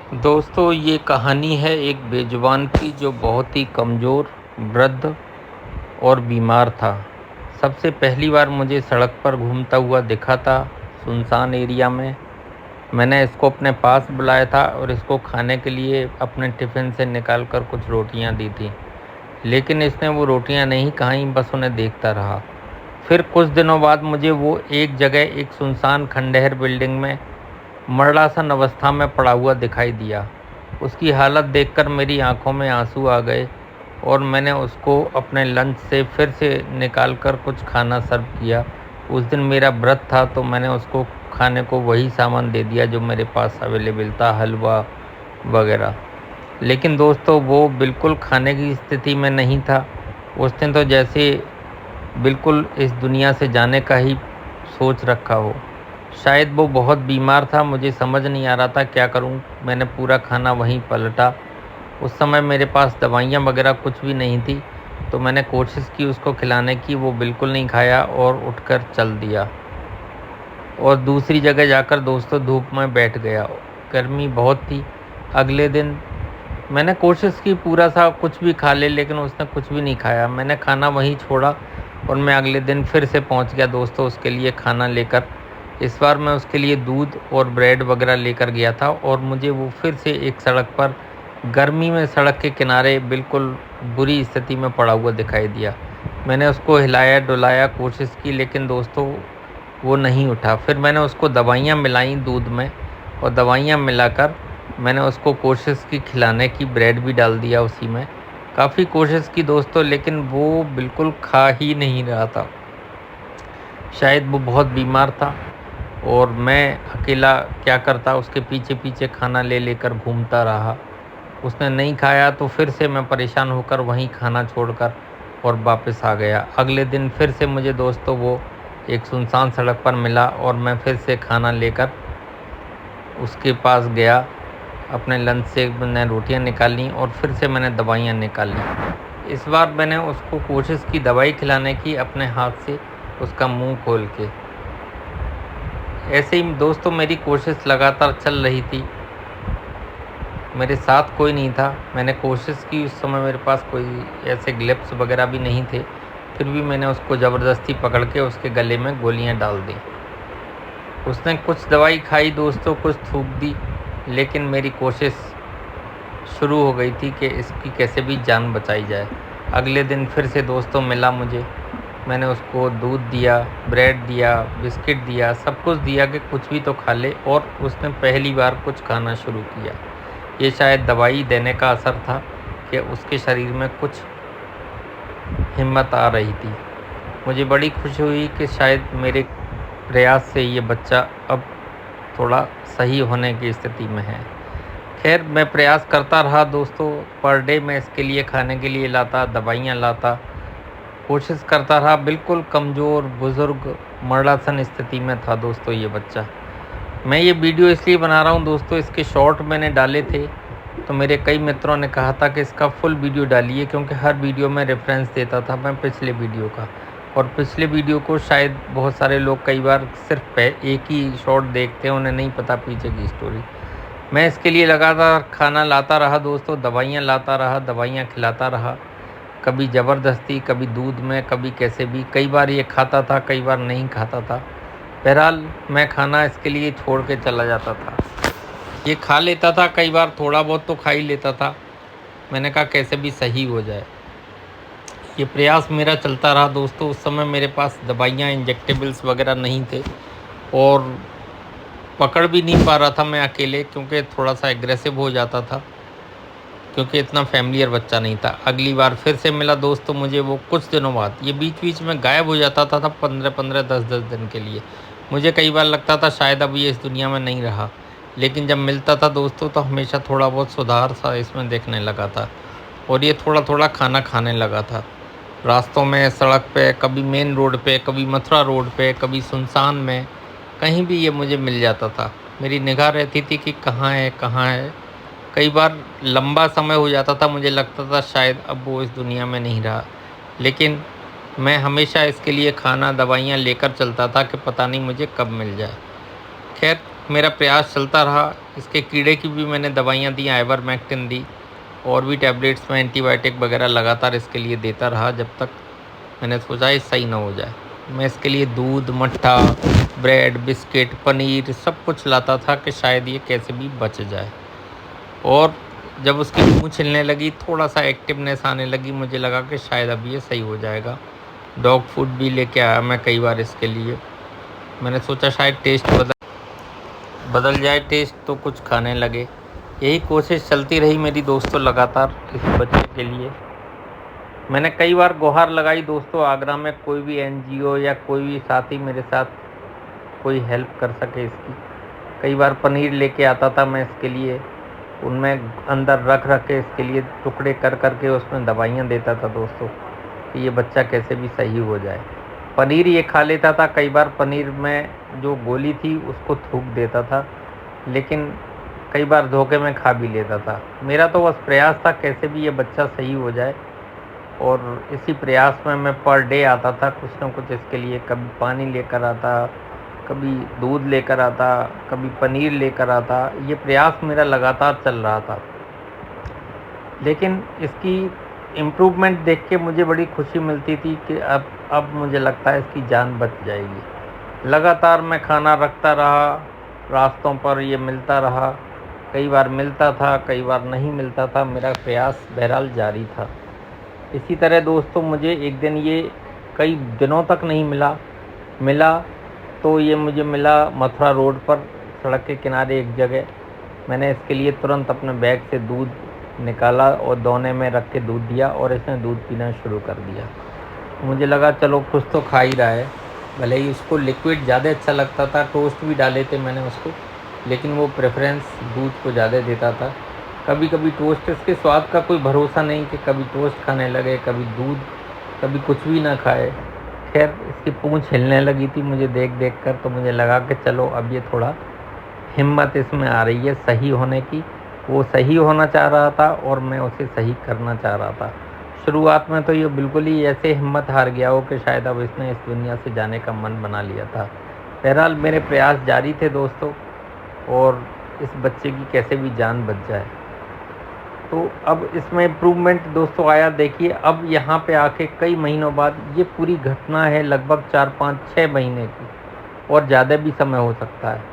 दोस्तों, ये कहानी है एक बेजुबान की जो बहुत ही कमज़ोर, वृद्ध और बीमार था। सबसे पहली बार मुझे सड़क पर घूमता हुआ दिखा था, सुनसान एरिया में। मैंने इसको अपने पास बुलाया था और इसको खाने के लिए अपने टिफ़िन से निकाल कर कुछ रोटियां दी थी। लेकिन इसने वो रोटियां नहीं खाईं, बस उन्हें देखता रहा। फिर कुछ दिनों बाद मुझे वो एक जगह एक सुनसान खंडहर बिल्डिंग में मरणासन अवस्था में पड़ा हुआ दिखाई दिया। उसकी हालत देखकर मेरी आंखों में आंसू आ गए और मैंने उसको अपने लंच से फिर से निकाल कर कुछ खाना सर्व किया। उस दिन मेरा व्रत था तो मैंने उसको खाने को वही सामान दे दिया जो मेरे पास अवेलेबल था, हलवा वगैरह। लेकिन दोस्तों, वो बिल्कुल खाने की स्थिति में नहीं था। उस दिन तो जैसे बिल्कुल इस दुनिया से जाने का ही सोच रखा हो। शायद वो बहुत बीमार था, मुझे समझ नहीं आ रहा था क्या करूं। मैंने पूरा खाना वहीं पलटा। उस समय मेरे पास दवाइयाँ वगैरह कुछ भी नहीं थी, तो मैंने कोशिश की उसको खिलाने की। वो बिल्कुल नहीं खाया और उठकर चल दिया और दूसरी जगह जाकर दोस्तों धूप में बैठ गया। गर्मी बहुत थी। अगले दिन मैंने कोशिश की पूरा सा कुछ भी खा ले, लेकिन उसने कुछ भी नहीं खाया। मैंने खाना वहीं छोड़ा और मैं अगले दिन फिर से पहुंच गया दोस्तों उसके लिए खाना लेकर। इस बार मैं उसके लिए दूध और ब्रेड वगैरह लेकर गया था और मुझे वो फिर से एक सड़क पर गर्मी में सड़क के किनारे बिल्कुल बुरी स्थिति में पड़ा हुआ दिखाई दिया। मैंने उसको हिलाया डुलाया, कोशिश की, लेकिन दोस्तों वो नहीं उठा। फिर मैंने उसको दवाइयाँ मिलाईं दूध में और दवाइयाँ मिलाकर मैंने उसको कोशिश की खिलाने की, ब्रेड भी डाल दिया उसी में। काफ़ी कोशिश की दोस्तों, लेकिन वो बिल्कुल खा ही नहीं रहा था। शायद वो बहुत बीमार था और मैं अकेला क्या करता, उसके पीछे पीछे खाना ले लेकर घूमता रहा। उसने नहीं खाया तो फिर से मैं परेशान होकर वहीं खाना छोड़कर और वापस आ गया। अगले दिन फिर से मुझे दोस्तों वो एक सुनसान सड़क पर मिला और मैं फिर से खाना लेकर उसके पास गया। अपने लंच से मैंने रोटियां निकाली और फिर से मैंने दवाइयां निकाली। इस बार मैंने उसको कोशिश की दवाई खिलाने की अपने हाथ से, उसका मुंह खोल के। ऐसे ही दोस्तों मेरी कोशिश लगातार चल रही थी। मेरे साथ कोई नहीं था। मैंने कोशिश की, उस समय मेरे पास कोई ऐसे ग्लव्स वगैरह भी नहीं थे। फिर भी मैंने उसको ज़बरदस्ती पकड़ के उसके गले में गोलियां डाल दी। उसने कुछ दवाई खाई दोस्तों, कुछ थूक दी, लेकिन मेरी कोशिश शुरू हो गई थी कि इसकी कैसे भी जान बचाई जाए। अगले दिन फिर से दोस्तों मिला मुझे। मैंने उसको दूध दिया, ब्रेड दिया, बिस्किट दिया, सब कुछ दिया कि कुछ भी तो खा ले, और उसने पहली बार कुछ खाना शुरू किया। ये शायद दवाई देने का असर था कि उसके शरीर में कुछ हिम्मत आ रही थी। मुझे बड़ी खुशी हुई कि शायद मेरे प्रयास से ये बच्चा अब थोड़ा सही होने की स्थिति में है। खैर, मैं प्रयास करता रहा दोस्तों। पर डे मैं इसके लिए खाने के लिए लाता, दवाइयाँ लाता, कोशिश करता रहा। बिल्कुल कमज़ोर, बुज़ुर्ग, मरणासन स्थिति में था दोस्तों ये बच्चा। मैं ये वीडियो इसलिए बना रहा हूँ दोस्तों, इसके शॉर्ट मैंने डाले थे तो मेरे कई मित्रों ने कहा था कि इसका फुल वीडियो डालिए, क्योंकि हर वीडियो में रेफरेंस देता था मैं पिछले वीडियो का। और पिछले वीडियो को शायद बहुत सारे लोग कई बार सिर्फ एक ही शॉर्ट देखते हैं, उन्हें नहीं पता पीछे की स्टोरी। मैं इसके लिए लगातार खाना लाता रहा दोस्तों, दवाइयाँ लाता रहा, दवाइयाँ खिलाता रहा। कभी ज़बरदस्ती, कभी दूध में, कभी कैसे भी। कई बार ये खाता था, कई बार नहीं खाता था। बहरहाल मैं खाना इसके लिए छोड़ के चला जाता था। ये खा लेता था, कई बार थोड़ा बहुत तो खा ही लेता था। मैंने कहा कैसे भी सही हो जाए। ये प्रयास मेरा चलता रहा दोस्तों। उस समय मेरे पास दवाइयाँ, इंजेक्टेबल्स वगैरह नहीं थे और पकड़ भी नहीं पा रहा था मैं अकेले, क्योंकि थोड़ा सा एग्रेसिव हो जाता था, क्योंकि इतना फैमिलियर बच्चा नहीं था। अगली बार फिर से मिला दोस्तों मुझे वो कुछ दिनों बाद। ये बीच बीच में गायब हो जाता था 15-15, 10-10 दिन के लिए। मुझे कई बार लगता था शायद अब ये इस दुनिया में नहीं रहा, लेकिन जब मिलता था दोस्तों तो हमेशा थोड़ा बहुत सुधार सा इसमें देखने लगा था और ये थोड़ा थोड़ा खाना खाने लगा था। रास्तों में, सड़क पे, कभी मेन रोड पे, कभी मथुरा रोड पे, कभी सुनसान में, कहीं भी ये मुझे मिल जाता था। मेरी निगाह रहती थी कि कहाँ है, कहाँ है। कई बार लंबा समय हो जाता था, मुझे लगता था शायद अब वो इस दुनिया में नहीं रहा, लेकिन मैं हमेशा इसके लिए खाना, दवाइयाँ लेकर चलता था कि पता नहीं मुझे कब मिल जाए। खैर, मेरा प्रयास चलता रहा। इसके कीड़े की भी मैंने दवाइयाँ दी, आइवरमेक्टिन दी और भी टैबलेट्स में एंटीबायोटिक वगैरह लगातार इसके लिए देता रहा, जब तक मैंने सोचा ये सही ना हो जाए। मैं इसके लिए दूध, मट्ठा, ब्रेड, बिस्किट, पनीर सब कुछ लाता था कि शायद ये कैसे भी बच जाए। और जब उसकी पूँछ हिलने लगी, थोड़ा सा एक्टिवनेस आने लगी, मुझे लगा कि शायद अब ये सही हो जाएगा। डॉग फूड भी लेके आया मैं कई बार इसके लिए। मैंने सोचा शायद टेस्ट बदल जाए, टेस्ट तो कुछ खाने लगे। यही कोशिश चलती रही मेरी दोस्तों लगातार इस बच्चे के लिए। मैंने कई बार गुहार लगाई दोस्तों, आगरा में कोई भी एनजीओ या कोई भी साथी मेरे साथ कोई हेल्प कर सके इसकी। कई बार पनीर लेके आता था मैं इसके लिए, उनमें अंदर रख के इसके लिए टुकड़े कर के उसमें दवाइयाँ देता था दोस्तों कि ये बच्चा कैसे भी सही हो जाए। पनीर ये खा लेता था, कई बार पनीर में जो गोली थी उसको थूक देता था, लेकिन कई बार धोखे में खा भी लेता था। मेरा तो बस प्रयास था कैसे भी ये बच्चा सही हो जाए, और इसी प्रयास में मैं पर डे आता था कुछ ना कुछ इसके लिए। कभी पानी लेकर आता, कभी दूध लेकर आता, कभी पनीर लेकर आता। ये प्रयास मेरा लगातार चल रहा था, लेकिन इसकी इम्प्रूवमेंट देख के मुझे बड़ी खुशी मिलती थी कि अब मुझे लगता है इसकी जान बच जाएगी। लगातार मैं खाना रखता रहा, रास्तों पर ये मिलता रहा, कई बार मिलता था, कई बार नहीं मिलता था। मेरा प्रयास बहरहाल जारी था। इसी तरह दोस्तों मुझे एक दिन ये कई दिनों तक नहीं मिला तो ये मुझे मिला मथुरा रोड पर, सड़क के किनारे एक जगह। मैंने इसके लिए तुरंत अपने बैग से दूध निकाला और दोने में रख के दूध दिया और इसने दूध पीना शुरू कर दिया। मुझे लगा चलो कुछ तो खा ही रहा है। भले ही उसको लिक्विड ज़्यादा अच्छा लगता था, टोस्ट भी डाले थे मैंने उसको, लेकिन वो प्रेफरेंस दूध को ज़्यादा देता था। कभी कभी टोस्ट, इसके स्वाद का कोई भरोसा नहीं कि कभी टोस्ट खाने लगे, कभी दूध, कभी कुछ भी ना खाए। खैर इसकी पूँछ हिलने लगी थी मुझे देख कर, तो मुझे लगा कि चलो अब ये थोड़ा हिम्मत इसमें आ रही है सही होने की। वो सही होना चाह रहा था और मैं उसे सही करना चाह रहा था। शुरुआत में तो ये बिल्कुल ही ऐसे हिम्मत हार गया हो कि शायद अब इसने इस दुनिया से जाने का मन बना लिया था। बहरहाल मेरे प्रयास जारी थे दोस्तों, और इस बच्चे की कैसे भी जान बच जाए। तो अब इसमें इम्प्रूवमेंट दोस्तों आया। देखिए अब यहाँ पे आके कई महीनों बाद, ये पूरी घटना है लगभग 4-5-6 महीने की, और ज़्यादा भी समय हो सकता है।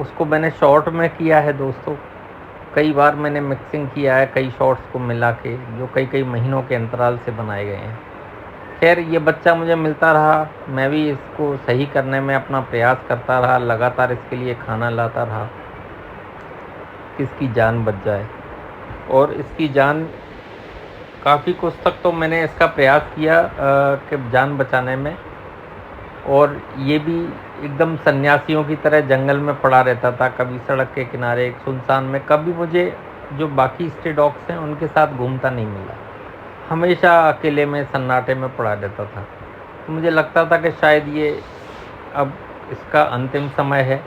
उसको मैंने शॉर्ट में किया है दोस्तों, कई बार मैंने मिक्सिंग किया है कई शॉर्ट्स को मिला के, जो कई महीनों के अंतराल से बनाए गए हैं। खैर ये बच्चा मुझे मिलता रहा, मैं भी इसको सही करने में अपना प्रयास करता रहा, लगातार इसके लिए खाना लाता रहा कि इसकी जान बच जाए। और इसकी जान काफ़ी कुछ तक तो मैंने इसका प्रयास किया कि जान बचाने में, और ये भी एकदम सन्यासियों की तरह जंगल में पड़ा रहता था, कभी सड़क के किनारे एक सुनसान में। कभी मुझे जो बाकी स्ट्रे डॉग्स हैं उनके साथ घूमता नहीं मिला, हमेशा अकेले में सन्नाटे में पड़ा रहता था। तो मुझे लगता था कि शायद ये अब इसका अंतिम समय है,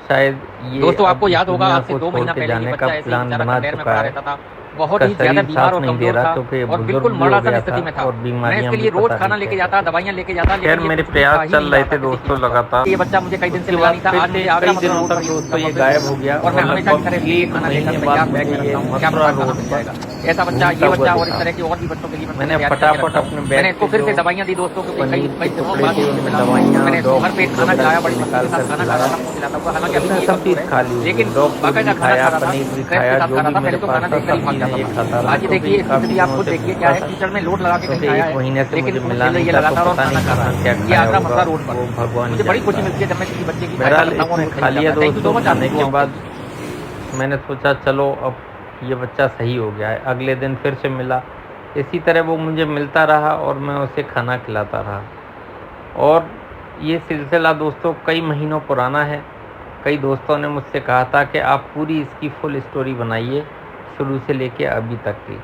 शायद ये दोस्तों आपको याद होगा दुनिया आज से को 2 छोड़ महीना के पहले ये जाने बच्चा का ऐसे ही प्लान बेचारा बना खंडेर में चुका पड़ा है। रहता था, बहुत उसका ही ज्यादा शरीर बीमार साथ और नहीं दे कमजोर रहा था क्योंकि और बुजुर्ग बिल्कुल भी हो मरणासन गया स्थिति था में था। और मैं बीमारियां इसके भी लिए रोज पता खाना नहीं लेके क्या जाता, क्या। दवाइयाँ लेके जाता, खैर लेकिन ये मेरे कुछ भी खा प्रयास ही चल नहीं रहे रहा था थे किसी दोस्तों कीमत पर। लगातार। ये बच्चा मुझे कई दिन से उसके मिला बाद नहीं था। फिर आज से मुझे आगरा कई मथुरा दिनों रोड तक पर ये दोस्तों ये लगभग गायब हो गया, और मैं और हमेशा की तरह लगभग इसके लिए 1 खाना लेकर महीने तैयार बाद बैग मुझे में ये रखता हूँ, क्या मथुरा पता कहाँ रोड मिल पर जाएगा। ऐसा बच्चा घूमता ये हुआ बच्चा और इस दिखा। तरह के और भी बच्चों के लिए मैं मैंने तैयारी करके फटाफट रखता अपने हूँ। बैग मैंने इसको से फिर जो से दवाइयाँ दी दोस्तों, क्योंकि कई पनीर के कई दिनों टुकड़े बाद थे ये मुझे उन मिला। दवाइयाँ, मैंने इसको डॉग भरपेट फूड खाना वगैरह खिलाया, से बड़ी मस्ती निकाल के साथ कर खाना खिलाया। खाता था, मुँह खिलाता हुआ। हालांकि अभी उसने भी ये सब कमजोर चीज़ है, खा ली हुई लेकिन है, डॉग फूड बाकायदा भी खाना खाया, खा रहा था, पनीर भी स्ट्रेस के खाया, साथ जो खा रहा भी था। मेरे पहले तो पास खाना था देखकर ही सब भाग चीज़ें जाता ये था। खाता रहा, आज ये क्योंकि देखिए ये इसकी काफ़ी स्थिति आप दिनों खुद से देखिए क्या भूखा है। था। कीचड़ में लोट लगा के कहीं क्योंकि खाया 1 है, महीने से लेकिन मुझे पूंछ मिला हिल नहीं ये था, तो लगातार और पता खाना नहीं खा रहा कहाँ क्या है। ये खाया आगरा होगा, मथुरा रोड पर वो भगवान ही मुझे बड़ी खुशी जानता मिलती है। है जब मैं किसी बच्चे की बाइक बहरहाल करता हूँ और वो इसमें सही खा हो लिया जाता है। थैंक यू सो दोस्तों। मच खाने आपको के बहुत बाद बहुत। मैंने सोचा चलो अब ये बच्चा सही हो गया है। अगले दिन फिर से मिला, इसी तरह वो मुझे मिलता रहा और मैं उसे खाना खिलाता रहा। और ये सिलसिला दोस्तों कई महीनों पुराना है। कई दोस्तों ने मुझसे कहा था कि आप पूरी इसकी फुल स्टोरी बनाइए, शुरू से लेके अभी तक की।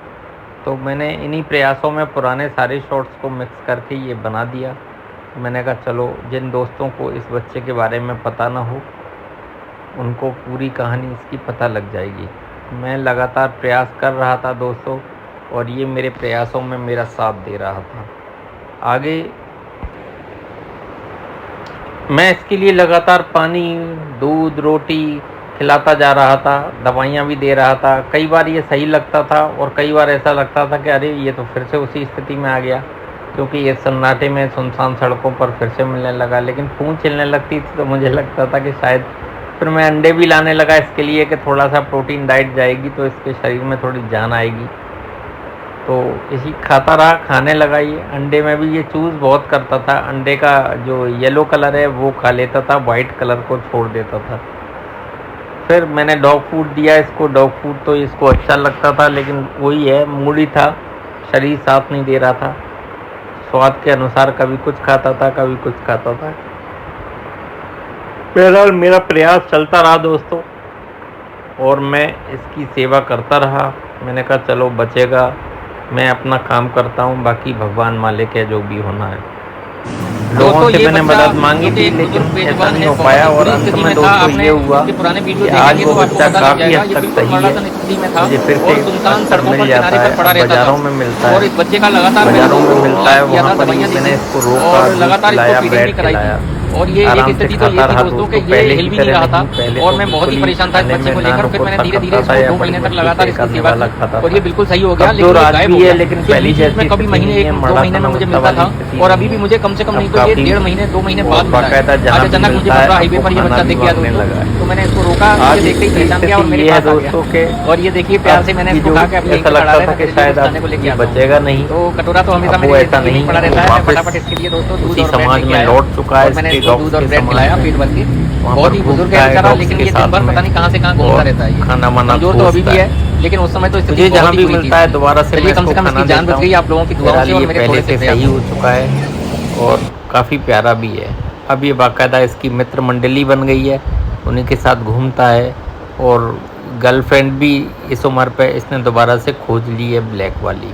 तो मैंने इन्हीं प्रयासों में पुराने सारे शॉर्ट्स को मिक्स करके ये बना दिया। मैंने कहा चलो जिन दोस्तों को इस बच्चे के बारे में पता ना हो, उनको पूरी कहानी इसकी पता लग जाएगी। मैं लगातार प्रयास कर रहा था दोस्तों, और ये मेरे प्रयासों में मेरा साथ दे रहा था। आगे मैं इसके लिए लगातार पानी, दूध, रोटी खिलाता जा रहा था, दवाइयाँ भी दे रहा था। कई बार ये सही लगता था और कई बार ऐसा लगता था कि अरे ये तो फिर से उसी स्थिति में आ गया, क्योंकि ये सन्नाटे में सुनसान सड़कों पर फिर से मिलने लगा। लेकिन पूँछ हिलने लगती थी तो मुझे लगता था कि शायद, फिर मैं अंडे भी लाने लगा इसके लिए कि थोड़ा सा प्रोटीन डाइट जाएगी तो इसके शरीर में थोड़ी जान आएगी। तो इसी खाता रहा, खाने लगा ये। अंडे में भी ये चूज़ बहुत करता था, अंडे का जो येलो कलर है वो खा लेता था, वाइट कलर को छोड़ देता था। फिर मैंने डॉग फूड दिया इसको। डॉग फूड तो इसको अच्छा लगता था, लेकिन वही है, मूड ही था, शरीर साथ नहीं दे रहा था। स्वाद के अनुसार कभी कुछ खाता था, कभी कुछ खाता था। बहरहाल मेरा प्रयास चलता रहा दोस्तों, और मैं इसकी सेवा करता रहा। मैंने कहा चलो बचेगा, मैं अपना काम करता हूँ, बाकी भगवान मालिक है, जो भी होना है। लोगों से मैंने मदद मांगी थी, लेकिन ऐसा नहीं हो पाया, और अंत में दोस्तों ये हुआ कि आज वो बच्चा काफ़ी हद तक सही है। मुझे फिर से अक्सर मिल जाता है, बाज़ारों में मिलता है, और इस बच्चे का लगातार बाज़ारों में मिलता है, वहाँ पर मैंने इसको रोका, लगातार खिलाया, इसको ब्रेड फीडिंग कराई खिलाया, थी। और ये एक आराम से स्थिति तो ये खाता थी रहा दोस्तों कि दोस्तों। ये पहले हिल की भी नहीं तरह रहा था, नहीं, पहले और तो मैं बहुत ही बिल्कुल परेशान था इस खाने बच्चे को में लेकर। ना फिर मैंने रुकता धीरे धीरे था इसको या 2 बड़ी महीने तक मुश्किल लगातार से इसकी करने सेवा वाला की, खाता और ये था। बिल्कुल सही हो गया। लेकिन कमजोर ये आज गायब भी हो है, गया। लेकिन फिर पहली बीच में जैसी कभी स्थिति महीने नहीं है। 1-2 महीने में मुझे मिलता था, और अभी भी मुझे कम से कम नहीं तो ये 1.5 महीने 2 महीने बाद मिला है। बाकायदा आज जहाँ भी अचानक मुझे मिलता है मथुरा हाईवे आपको पर ये खाना बच्चा भी दिख गया मांगने लगा दोस्तों, है। तो मैंने इसको रोका, आज मुझे देखते ही इसकी पहचान गया और स्थिति मेरे ये है पास आ गया। दोस्तों के और ये देखिए प्यार से मैंने इसको जो कहा कि अभी ऐसा लगता था कि शायद खाने को अब लेके ये आता हूँ। बचेगा नहीं, तो कटोरा तो हमेशा अब मेरे वो लिए ऐसा टिफिन नहीं में पड़ा है, रहता है। मैं वापस फटाफट इसके लिए दोस्तों दूध उसी और ब्रेड समाज लेके में आया, लौट चुका है, और मैंने इसके इसको दूध डॉग्स और के ब्रेड समाज खिलाया में। पेट भर के। वहाँ बहुत पर ही खूब बुजुर्ग है खाए बेचारा, डॉग्स लेकिन के ये दिन साथ भर में, पता नहीं कहाँ से कहाँ घूमता और रहता है ये। खाना वाना कमजोर तो अभी खोजता भी है। है, लेकिन उस समय तो स्थिति मुझे जहाँ बहुत ही भी बुरी थी। मिलता है दोबारा से मैं चलिए कम से इसको कम खाना इसकी जान देता बच गई हूँ। आप लोगों की दुआओं बहरहाल से और ये मेरे पहले थोड़े से से प्रयास सही से। हो चुका है और काफ़ी प्यारा भी है। अब ये बाकायदा इसकी मित्र मंडली बन गई है, उन्हीं के साथ घूमता है, और गर्लफ्रेंड भी इस उम्र पे इसने दोबारा से खोज ली है, ब्लैक वाली।